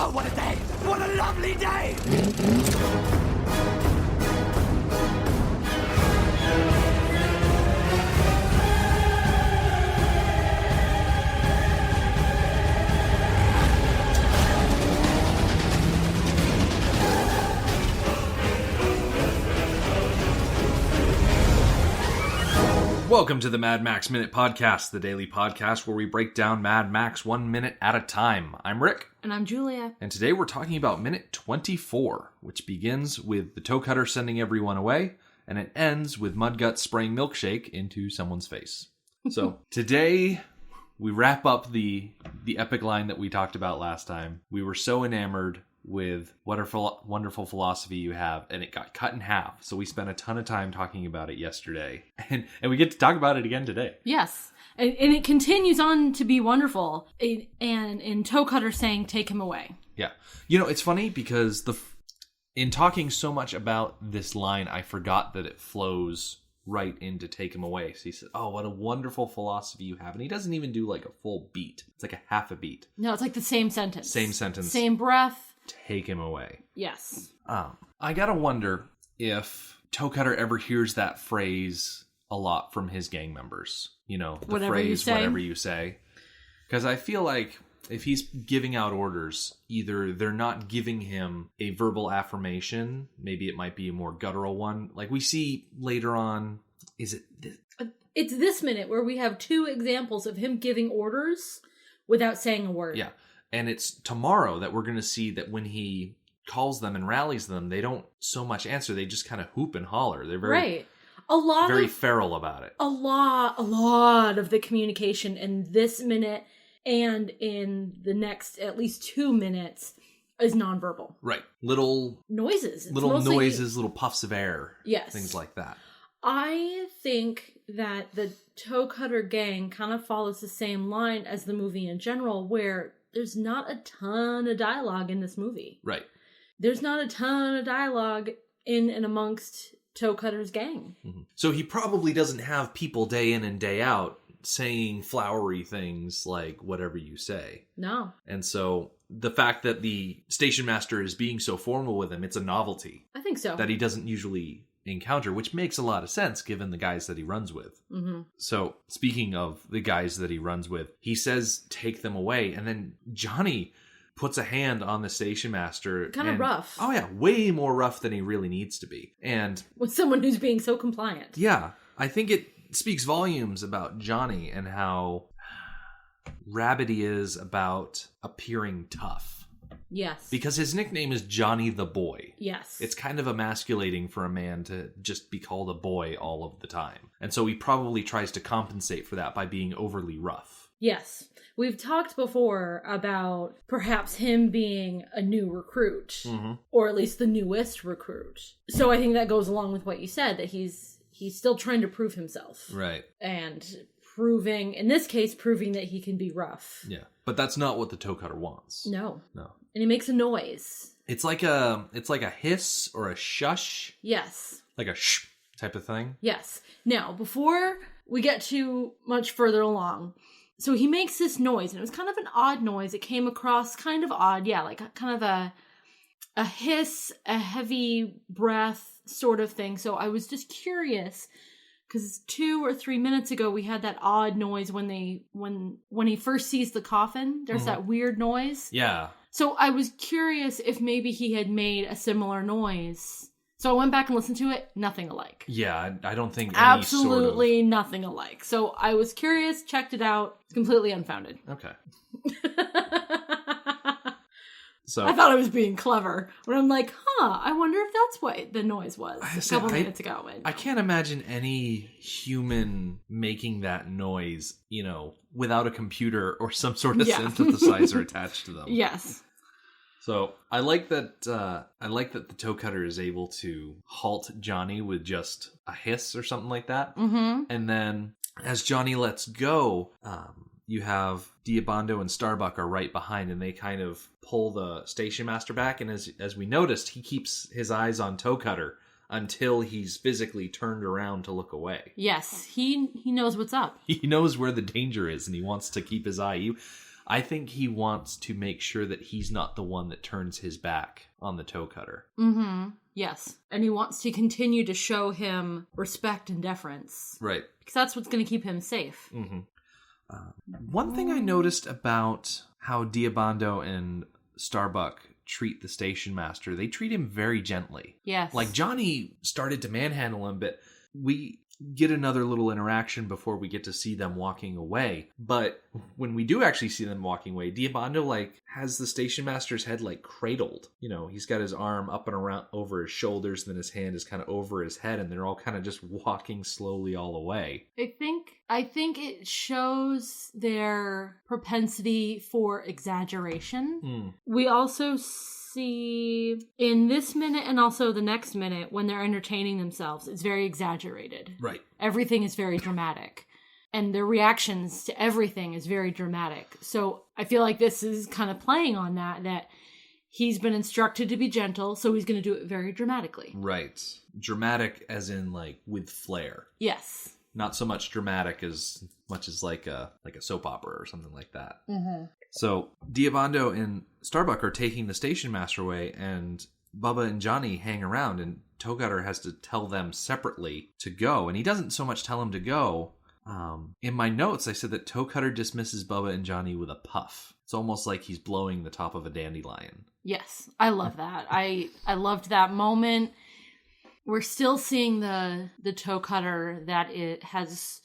Oh, what a day! What a lovely day! Welcome to the Mad Max Minute Podcast, the daily podcast where we break down Mad Max 1 minute at a time. I'm Rick. And I'm Julia. And today we're talking about minute 24, which begins with the toe cutter sending everyone away, and it ends with Mudgut spraying milkshake into someone's face. So today we wrap up the epic line that we talked about last time. We were so enamored with what a wonderful philosophy you have, and it got cut in half. So we spent a ton of time talking about it yesterday, and we get to talk about it again today. Yes. And it continues on to be wonderful. And Toe Cutter saying, take him away. Yeah. You know, it's funny because in talking so much about this line, I forgot that it flows right into take him away. So he said, oh, what a wonderful philosophy you have. And he doesn't even do like a full beat. It's like a half a beat. No, it's like the same sentence. Same sentence. Same breath. Take him away. Yes. I gotta wonder if Toe Cutter ever hears that phrase a lot from his gang members. You know, the Whatever phrase, you say. whatever you say. Because I feel like if he's giving out orders, either they're not giving him a verbal affirmation, maybe it might be a more guttural one. Like we see later on, is it this? It's this minute where we have two examples of him giving orders without saying a word. Yeah. And it's tomorrow that we're going to see that when he calls them and rallies them, they don't so much answer. They just kind of hoop and holler. They're very, very feral about it. A lot of the communication in this minute and in the next at least 2 minutes is nonverbal. Right. Little noises. Little puffs of air. Yes. Things like that. I think that the Toe Cutter gang kind of follows the same line as the movie in general, where there's not a ton of dialogue in this movie. Right. There's not a ton of dialogue in and amongst Toe Cutter's gang. Mm-hmm. So he probably doesn't have people day in and day out saying flowery things like whatever you say. No. And so the fact that the station master is being so formal with him, it's a novelty. I think so. That he doesn't usually encounter, which makes a lot of sense given the guys that he runs with. Mm-hmm. So speaking of the guys that he runs with, he says take them away, and then Johnny puts a hand on the station master. Kind of rough. Oh yeah, way more rough than he really needs to be. And with someone who's being so compliant. Yeah, I think it speaks volumes about Johnny and how rabid he is about appearing tough. Yes. Because his nickname is Johnny the Boy. Yes. It's kind of emasculating for a man to just be called a boy all of the time. And so he probably tries to compensate for that by being overly rough. Yes. We've talked before about perhaps him being a new recruit. Mm-hmm. Or at least the newest recruit. So I think that goes along with what you said, that he's still trying to prove himself. Right. And proving, in this case, proving that he can be rough. Yeah. But that's not what the Toe Cutter wants. No. No. And he makes a noise. It's like a hiss or a shush. Yes. Like a shh type of thing. Yes. Now, before we get too much further along, so he makes this noise, and it was kind of an odd noise. It came across kind of odd. Yeah, like kind of a hiss, a heavy breath sort of thing. So I was just curious, because 2 or 3 minutes ago we had that odd noise when he first sees the coffin. There's that weird noise. Yeah. So I was curious if maybe he had made a similar noise. So I went back and listened to it. Nothing alike. Yeah, I don't think absolutely nothing alike. So I was curious, checked it out. It's completely unfounded. Okay. So I thought I was being clever, but I'm like, I wonder if that's what the noise was a couple minutes ago. I can't imagine any human making that noise, without a computer or some sort of synthesizer attached to them. Yes. So I like that the Toe Cutter is able to halt Johnny with just a hiss or something like that. Mm-hmm. And then as Johnny lets go, you have Diabando and Starbuck are right behind, and they kind of pull the station master back. And as we noticed, he keeps his eyes on Toe Cutter until he's physically turned around to look away. Yes, he knows what's up. He knows where the danger is, and he wants to keep his eye. I think he wants to make sure that he's not the one that turns his back on the toe cutter. Mm-hmm. Yes. And he wants to continue to show him respect and deference. Right. Because that's what's going to keep him safe. Mm-hmm. One thing I noticed about how Diabando and Starbuck treat the station master, they treat him very gently. Yes. Like, Johnny started to manhandle him, but we get another little interaction before we get to see them walking away. But when we do actually see them walking away, Diabando, like, has the station master's head, like, cradled. You know, he's got his arm up and around over his shoulders, and then his hand is kind of over his head, and they're all kind of just walking slowly all away. I think it shows their propensity for exaggeration. We also see in this minute and also the next minute when they're entertaining themselves, it's very exaggerated. Right. Everything is very dramatic. And their reactions to everything is very dramatic. So I feel like this is kind of playing on that he's been instructed to be gentle, so he's going to do it very dramatically. Right. Dramatic as in, like, with flair. Yes. Not so much dramatic as much as like a soap opera or something like that. Mm-hmm. So Diabando and Starbuck are taking the station master away, and Bubba and Johnny hang around, and Toe Cutter has to tell them separately to go. And he doesn't so much tell them to go. In my notes, I said that Toe Cutter dismisses Bubba and Johnny with a puff. It's almost like he's blowing the top of a dandelion. Yes, I love that. I loved that moment. We're still seeing the Toe Cutter that it has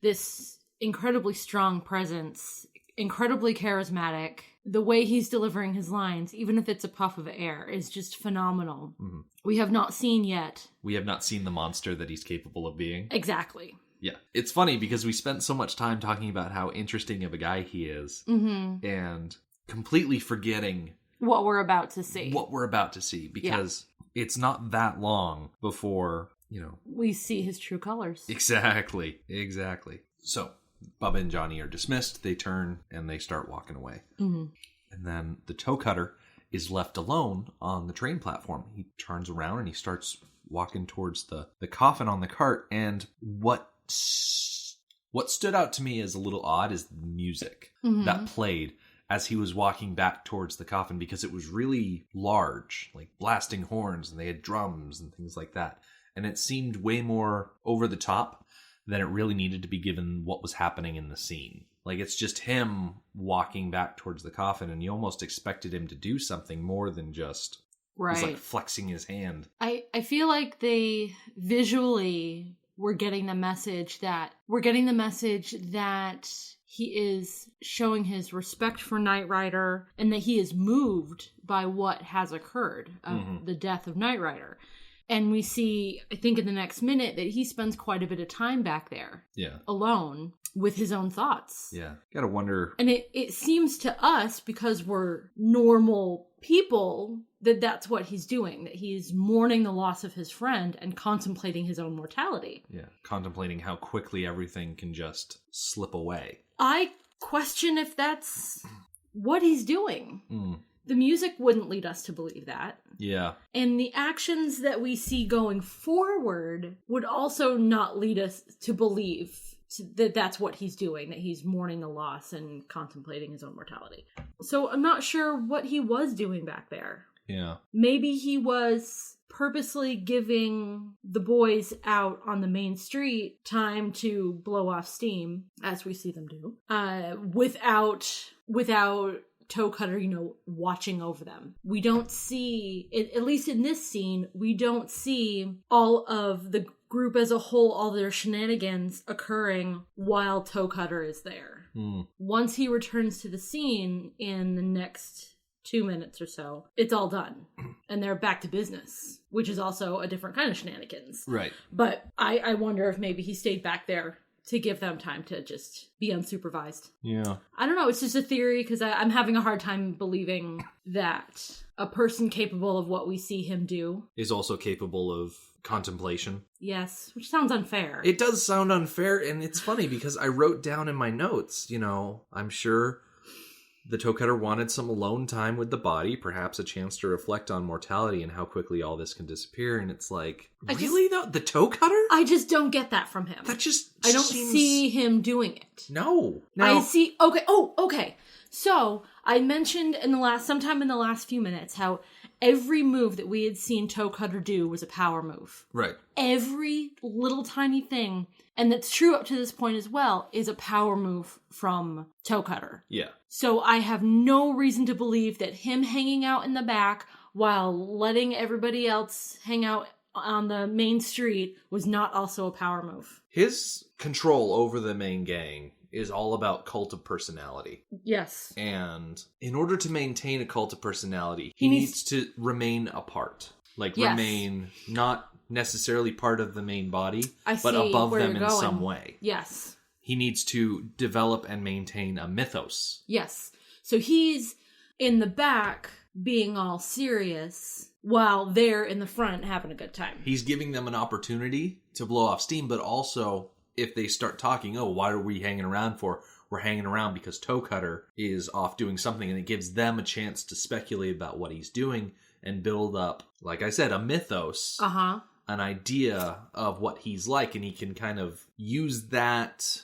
this incredibly strong presence, incredibly charismatic. The way he's delivering his lines, even if it's a puff of air, is just phenomenal. Mm-hmm. We have not seen yet. We have not seen the monster that he's capable of being. Exactly. Yeah. It's funny because we spent so much time talking about how interesting of a guy he is, and completely forgetting what we're about to see. Because it's not that long before, we see his true colors. Exactly. So Bubba and Johnny are dismissed. They turn and they start walking away. Mm-hmm. And then the Toe Cutter is left alone on the train platform. He turns around and he starts walking towards the coffin on the cart. And what stood out to me as a little odd is the music that played as he was walking back towards the coffin, because it was really large, like blasting horns, and they had drums and things like that. And it seemed way more over the top than it really needed to be given what was happening in the scene. Like, it's just him walking back towards the coffin, and you almost expected him to do something more than just right. He's like flexing his hand. I feel like they visually were getting the message that he is showing his respect for Knight Rider, and that he is moved by what has occurred, the death of Knight Rider. And we see, I think in the next minute, that he spends quite a bit of time back there. Yeah. Alone with his own thoughts. Yeah. Gotta wonder. And it seems to us, because we're normal people, that that's what he's doing. That he's mourning the loss of his friend and contemplating his own mortality. Yeah. Contemplating how quickly everything can just slip away. I question if that's what he's doing. The music wouldn't lead us to believe that. Yeah. And the actions that we see going forward would also not lead us to believe that that's what he's doing, that he's mourning the loss and contemplating his own mortality. So I'm not sure what he was doing back there. Yeah. Maybe he was purposely giving the boys out on the main street time to blow off steam, as we see them do, without Toe Cutter, watching over them. We don't see, at least in this scene, we don't see all of the group as a whole, all their shenanigans occurring while Toe Cutter is there. Once he returns to the scene in the next 2 minutes or so, it's all done. And they're back to business, which is also a different kind of shenanigans. Right. But I wonder if maybe he stayed back there to give them time to just be unsupervised. Yeah. I don't know. It's just a theory, because I'm having a hard time believing that a person capable of what we see him do is also capable of contemplation. Yes, which sounds unfair. It does sound unfair, and it's funny because I wrote down in my notes, I'm sure the Toe Cutter wanted some alone time with the body, perhaps a chance to reflect on mortality and how quickly all this can disappear. And it's like, really though? The Toe Cutter? I just don't get that from him. That just I don't seems... see him doing it. No. I see... Okay. Oh, okay. So, I mentioned sometime in the last few minutes how every move that we had seen Toe Cutter do was a power move. Right. Every little tiny thing, and that's true up to this point as well, is a power move from Toe Cutter. Yeah. So I have no reason to believe that him hanging out in the back while letting everybody else hang out on the main street was not also a power move. His control over the main gang is all about cult of personality. Yes. And in order to maintain a cult of personality, He he needs- needs to remain apart. Like, Yes. remain not necessarily part of the main body, I but see above where them you're in going. some way. Yes. He needs to develop and maintain a mythos. Yes. So he's in the back being all serious while they're in the front having a good time. He's giving them an opportunity to blow off steam, but also if they start talking, oh, why are we hanging around for? We're hanging around because Toe Cutter is off doing something, and it gives them a chance to speculate about what he's doing and build up, like I said, a mythos, an idea of what he's like, and he can kind of use that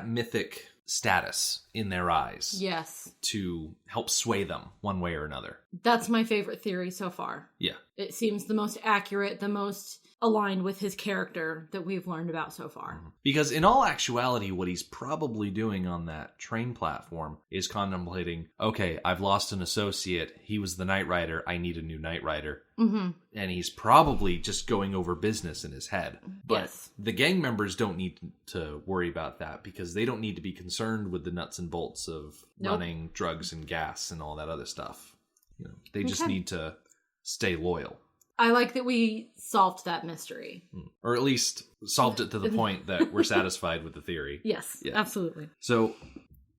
mythic status in their eyes Yes. to help sway them one way or another. That's my favorite theory so far. Yeah. It seems the most accurate, the most aligned with his character that we've learned about so far. Because in all actuality, what he's probably doing on that train platform is contemplating, okay, I've lost an associate. He was the Knight Rider. I need a new Knight Rider. Mm-hmm. And he's probably just going over business in his head. But Yes. the gang members don't need to worry about that because they don't need to be concerned with the nuts and bolts of running drugs and gas and all that other stuff. You know, they just Okay. need to stay loyal. I like that we solved that mystery. Or at least solved it to the point that we're satisfied with the theory. Yes, Yeah. absolutely. So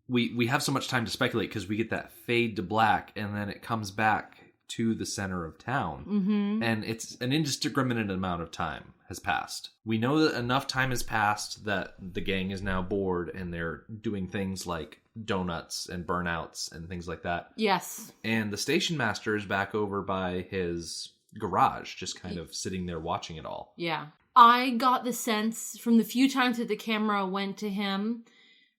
we have so much time to speculate because we get that fade to black and then it comes back to the center of town. Mm-hmm. And it's an indiscriminate amount of time has passed. We know that enough time has passed that the gang is now bored and they're doing things like donuts and burnouts and things like that. Yes. And the station master is back over by his garage, just kind of sitting there watching it all. Yeah. I got the sense from the few times that the camera went to him,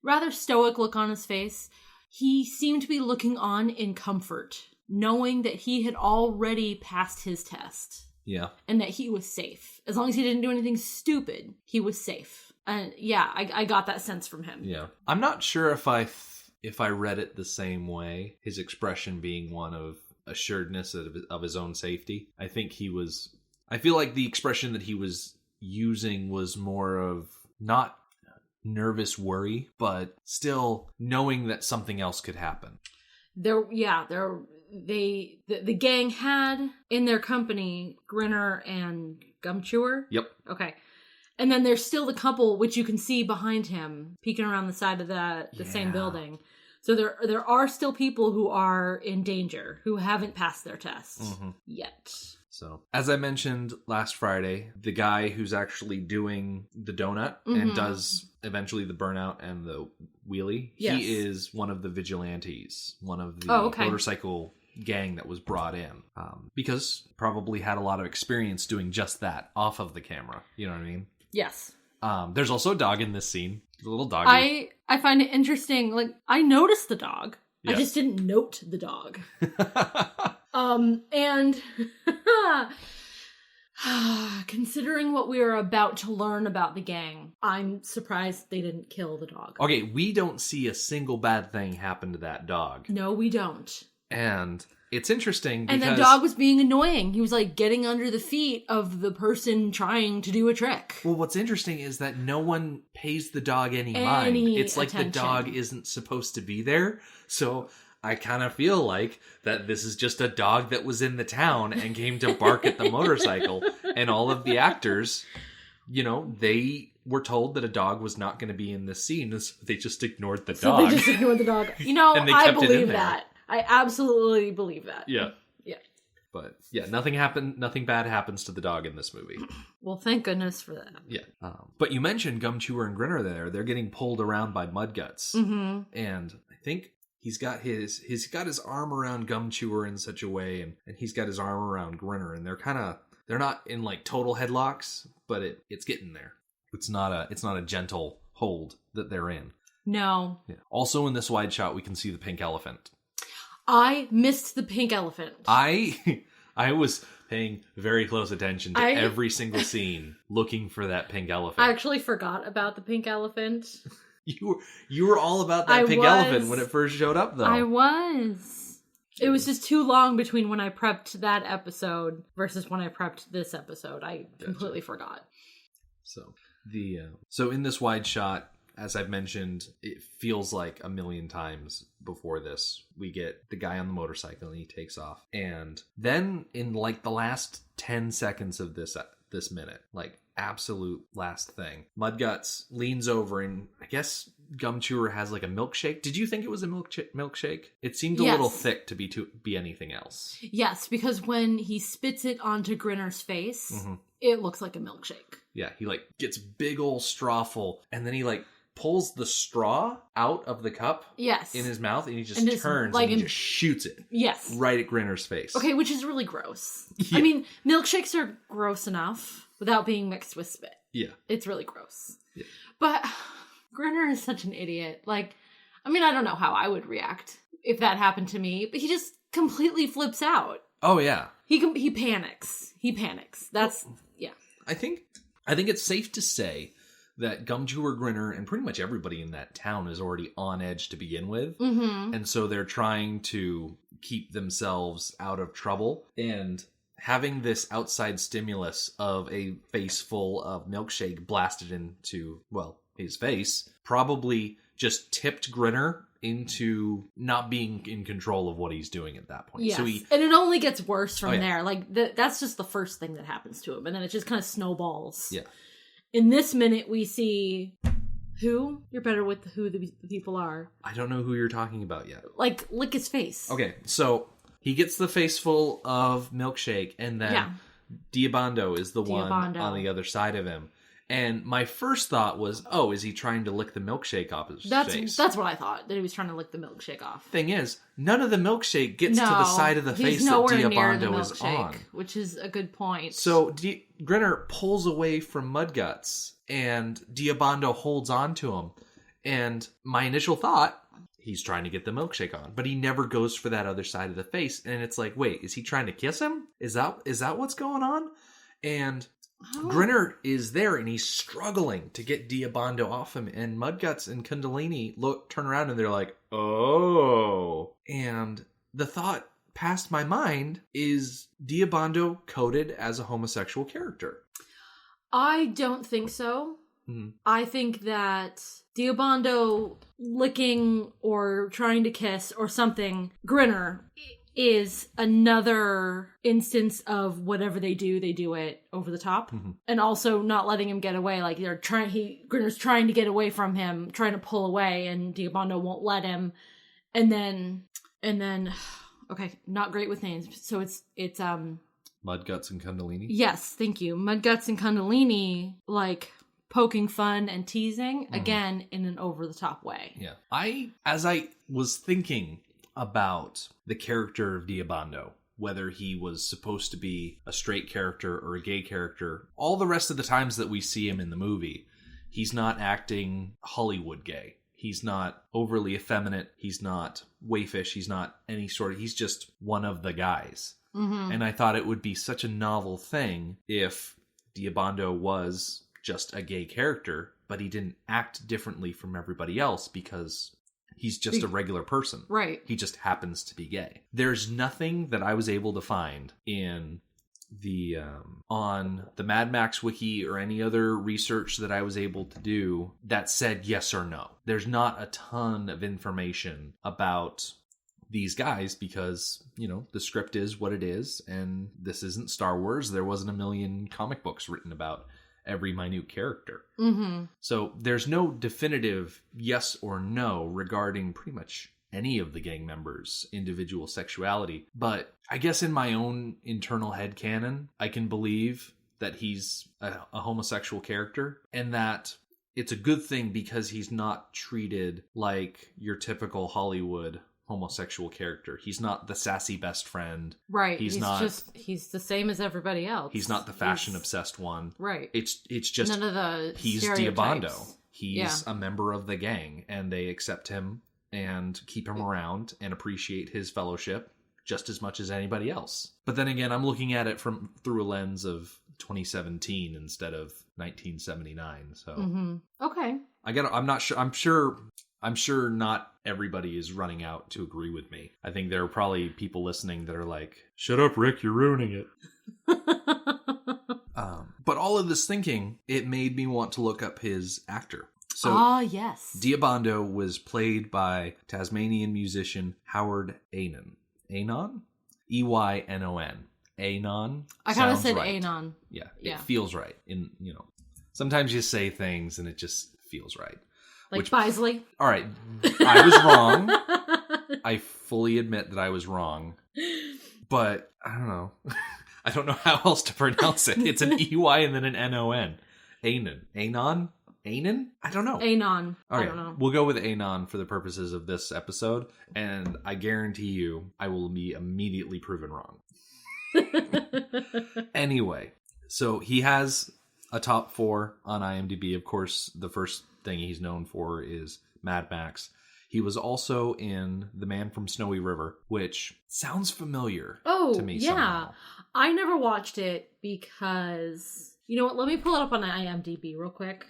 rather stoic look on his face, he seemed to be looking on in comfort, knowing that he had already passed his test. Yeah. And that he was safe. As long as he didn't do anything stupid, he was safe. And yeah, I got that sense from him. Yeah. I'm not sure if I read it the same way, his expression being one of assuredness of his own safety. I feel like the expression that he was using was more of not nervous worry, but still knowing that something else could happen. The gang had in their company Grinner and Gumchewer. Yep. Okay. And then there's still the couple, which you can see behind him, peeking around the side of the same building. So there are still people who are in danger, who haven't passed their test yet. So, as I mentioned last Friday, the guy who's actually doing the donut and does eventually the burnout and the wheelie, Yes. he is one of the vigilantes, one of the motorcycle gang that was brought in because probably had a lot of experience doing just that off of the camera. You know what I mean? Yes. There's also a dog in this scene. The little doggy. I find it interesting. Like, I noticed the dog. Yeah. I just didn't note the dog. And considering what we are about to learn about the gang, I'm surprised they didn't kill the dog. Okay, we don't see a single bad thing happen to that dog. No, we don't. And it's interesting because... And the dog was being annoying. He was like getting under the feet of the person trying to do a trick. Well, what's interesting is that no one pays the dog any mind. It's like attention. the dog isn't supposed to be there. So I kind of feel like that this is just a dog that was in the town and came to bark at the motorcycle. And all of the actors, you know, they were told that a dog was not going to be in this scene. So they just ignored the So dog. they just ignored the dog. You know, And they I kept it in believe there. that. I absolutely believe that. Yeah. Yeah. But yeah, nothing bad happens to the dog in this movie. Well, thank goodness for that. Yeah. But you mentioned Gumchewer and Grinner there. They're getting pulled around by Mudguts. Mm-hmm. And I think he's got his arm around Gumchewer in such a way, and he's got his arm around Grinner, and they're not in like total headlocks, but it's getting there. It's not a gentle hold that they're in. No. Yeah. Also in this wide shot, we can see the pink elephant. I missed the pink elephant. I was paying very close attention to I- every single scene, looking for that pink elephant. I actually forgot about the pink elephant. You were all about that pink elephant when it first showed up, though. I was. It was just too long between when I prepped that episode versus when I prepped this episode. I completely forgot. So in this wide shot, as I've mentioned, it feels like a million times before this. We get the guy on the motorcycle and he takes off. And then in like the last 10 seconds of this minute, like absolute last thing, Mudguts leans over and I guess Gum Chewer has like a milkshake. Did you think it was a milkshake? It seemed a little thick to be anything else. Yes, because when he spits it onto Grinner's face, it looks like a milkshake. Yeah, he like gets big old strawful and then he like pulls the straw out of the cup in his mouth and he just turns and he just shoots it right at Grinner's face. Okay, which is really gross. Yeah. I mean, milkshakes are gross enough without being mixed with spit. Yeah. It's really gross. Yeah. But Grinner is such an idiot. Like, I mean, I don't know how I would react if that happened to me, but he just completely flips out. Oh, yeah. He panics. He panics. That's, yeah. I think it's safe to say that Gum Chewer, Grinner, and pretty much everybody in that town is already on edge to begin with. Mm-hmm. And so they're trying to keep themselves out of trouble. And having this outside stimulus of a face full of milkshake blasted into, well, his face, probably just tipped Grinner into not being in control of what he's doing at that point. Yes. So and it only gets worse from there. Like, that's just the first thing that happens to him. And then it just kind of snowballs. Yeah. In this minute, we see who? You're better with who the people are. I don't know who you're talking about yet. Like, lick his face. Okay, so he gets the face full of milkshake, and then Diabando is the one on the other side of him. And my first thought was, oh, is he trying to lick the milkshake off his face? That's what I thought, that he was trying to lick the milkshake off. Thing is, none of the milkshake gets to the side of the face that Diabando is on. Which is a good point. So Grinner pulls away from Mudguts, and Diabando holds on to him. And my initial thought, he's trying to get the milkshake on, but he never goes for that other side of the face. And it's like, wait, is he trying to kiss him? Is that what's going on? And Grinner is there and he's struggling to get Diabando off him, and Mudguts and Kundalini turn around and they're like, oh. And the thought past my mind, is Diabando coded as a homosexual character? I don't think so. Mm-hmm. I think that Diabando licking or trying to kiss or something, Grinner, is another instance of whatever they do it over the top. Mm-hmm. And also not letting him get away. Like Grinner's trying to get away from him, trying to pull away, and Diabando won't let him. And then okay, not great with names. So it's Mudguts and Kundalini? Yes, thank you. Mudguts and Kundalini, like, poking fun and teasing, again, in an over-the-top way. Yeah. As I was thinking about the character of Diabando, whether he was supposed to be a straight character or a gay character, all the rest of the times that we see him in the movie, he's not acting Hollywood gay. He's not overly effeminate. He's not waifish. He's not any sort of... He's just one of the guys. Mm-hmm. And I thought it would be such a novel thing if Diabando was just a gay character, but he didn't act differently from everybody else because he's just a regular person. Right. He just happens to be gay. There's nothing that I was able to find in the on the Mad Max wiki or any other research that I was able to do that said yes or no. There's not a ton of information about these guys because, you know, the script is what it is, and this isn't Star Wars. There wasn't a million comic books written about every minute character. Mm-hmm. So there's no definitive yes or no regarding pretty much any of the gang members' individual sexuality. But I guess in my own internal headcanon, I can believe that he's a homosexual character, and that it's a good thing because he's not treated like your typical Hollywood homosexual character. He's not the sassy best friend. Right. He's the same as everybody else. He's not the fashion obsessed one. Right. It's just none of the he's Diabando. He's a member of the gang, and they accept him and keep him around and appreciate his fellowship just as much as anybody else. But then again, I'm looking at it through a lens of 2017 instead of 1979. So Okay. I'm not sure. I'm sure not everybody is running out to agree with me. I think there are probably people listening that are like, "Shut up, Rick! You're ruining it." But all of this thinking, it made me want to look up his actor. So, yes. Diabando was played by Tasmanian musician Howard Aynon. Aynon? Eynon. Aynon. I kind of sounds said right. Aynon. Yeah, it feels right. Sometimes you say things and it just feels right. Like Bisley. All right, I was wrong. I fully admit that I was wrong. But I don't know. I don't know how else to pronounce it. It's an EY and then an NON. Aynon. Aynon? Aynon? I don't know. Aynon. Okay, I don't know. we'll go with Aynon for the purposes of this episode, and I guarantee you I will be immediately proven wrong. Anyway, so he has a top 4 on IMDb. Of course, the first thing he's known for is Mad Max. He was also in The Man from Snowy River, which sounds familiar to me somehow. I never watched it because... You know what? Let me pull it up on IMDb real quick.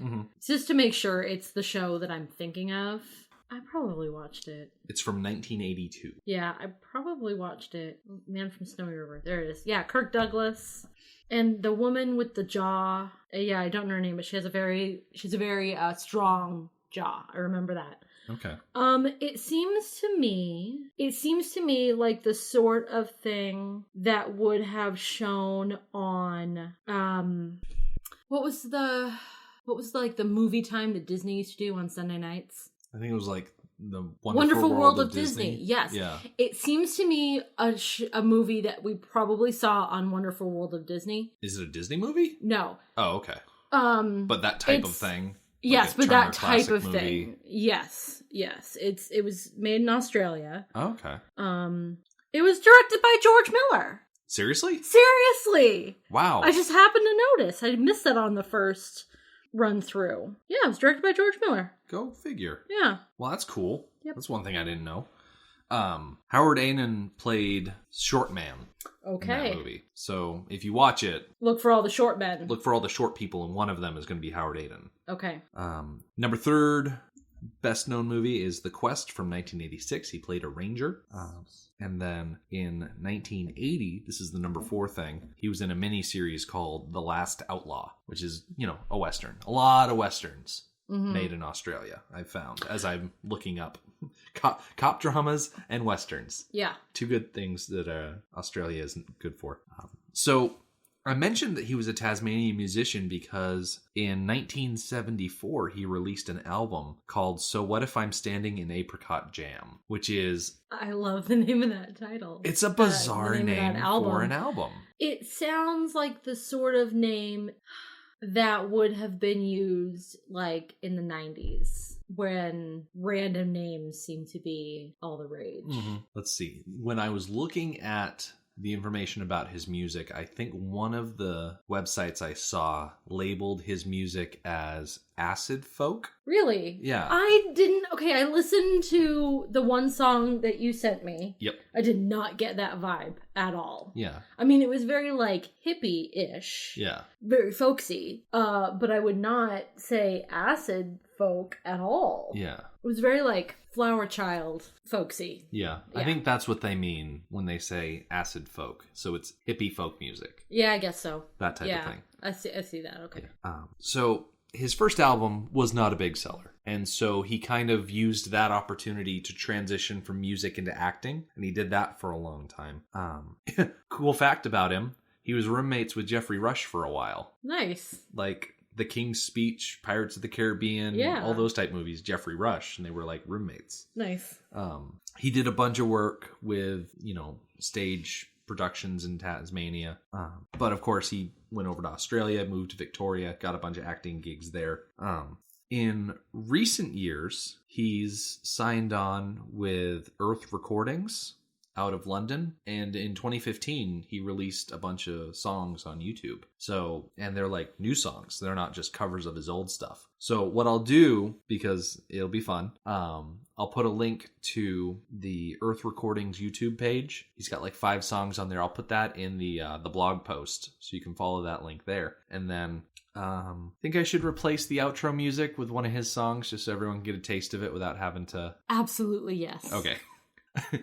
Just to make sure it's the show that I'm thinking of. I probably watched it. It's from 1982. Yeah, I probably watched it. Man from Snowy River. There it is. Yeah, Kirk Douglas. And the woman with the jaw. Yeah, I don't know her name, but she's a very strong jaw. I remember that. Okay. It seems to me like the sort of thing that would have shown on, what was the movie time that Disney used to do on Sunday nights? I think it was like the Wonderful World of Disney. Yes. Yeah. It seems to me a movie that we probably saw on Wonderful World of Disney. Is it a Disney movie? No. Oh, okay. But that type of thing. Yes, but Turner that type of movie. thing. Yes. It was made in Australia. Oh, okay. It was directed by George Miller. Seriously? Seriously. Wow. I just happened to notice. I missed that on the first run through. Yeah, it was directed by George Miller. Go figure. Yeah. Well, that's cool. Yep. That's one thing I didn't know. Howard Aynon played Short Man in that movie. So if you watch it, look for all the short men. Look for all the short people, and one of them is going to be Howard Aynon. Okay. Number 3 best known movie is The Quest from 1986. He played a ranger. And then in 1980, this is the number 4 thing, he was in a mini-series called The Last Outlaw, which is, a Western. A lot of Westerns made in Australia, I've found, as I'm looking up cop dramas and Westerns. Yeah. 2 good things that Australia isn't good for. So I mentioned that he was a Tasmanian musician because in 1974 he released an album called So What If I'm Standing in Apricot Jam, which is... I love the name of that title. It's a bizarre name for an album. It sounds like the sort of name that would have been used like in the 90s when random names seem to be all the rage. Let's see. When I was looking at the information about his music, I think one of the websites I saw labeled his music as acid folk. Really? Yeah. I listened to the one song that you sent me. Yep. I did not get that vibe at all. Yeah. I mean, it was very like hippie-ish. Yeah. Very folksy. But I would not say acid folk at all. Yeah. It was very like Flower Child folksy. Yeah. I think that's what they mean when they say acid folk. So it's hippie folk music. Yeah, I guess so. That type of thing. I see that. Okay. So his first album was not a big seller. And so he kind of used that opportunity to transition from music into acting. And he did that for a long time. Cool fact about him, he was roommates with Jeffrey Rush for a while. Nice. Like The King's Speech, Pirates of the Caribbean, all those type movies, Jeffrey Rush, and they were like roommates. Nice. He did a bunch of work with, stage productions in Tasmania. But of course, he went over to Australia, moved to Victoria, got a bunch of acting gigs there. In recent years, he's signed on with Earth Recordings, out of London. And in 2015, he released a bunch of songs on YouTube. So, and they're like new songs. They're not just covers of his old stuff. So what I'll do, because it'll be fun, I'll put a link to the Earth Recordings YouTube page. He's got like 5 songs on there. I'll put that in the blog post, so you can follow that link there. And then I think I should replace the outro music with one of his songs, just so everyone can get a taste of it without having to... Absolutely, yes. Okay. I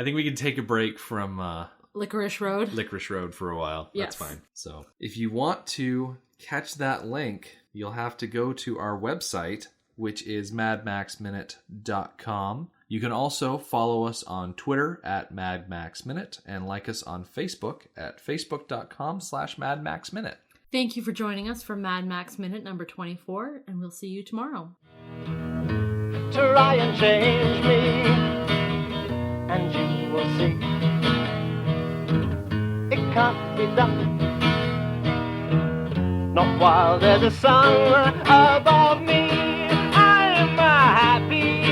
think we can take a break from Licorice Road for a while. Yes. That's fine. So if you want to catch that link, you'll have to go to our website, which is madmaxminute.com. You can also follow us on Twitter at madmaxminute and like us on Facebook at facebook.com/madmaxminute. Thank you for joining us for Mad Max Minute number 24, and we'll see you tomorrow. Try and change me, and you will see it can't be done. Not while there's a sun above me. I'm happy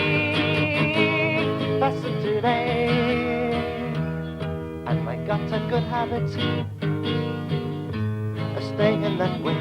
person today, and I got a good habit of staying that way.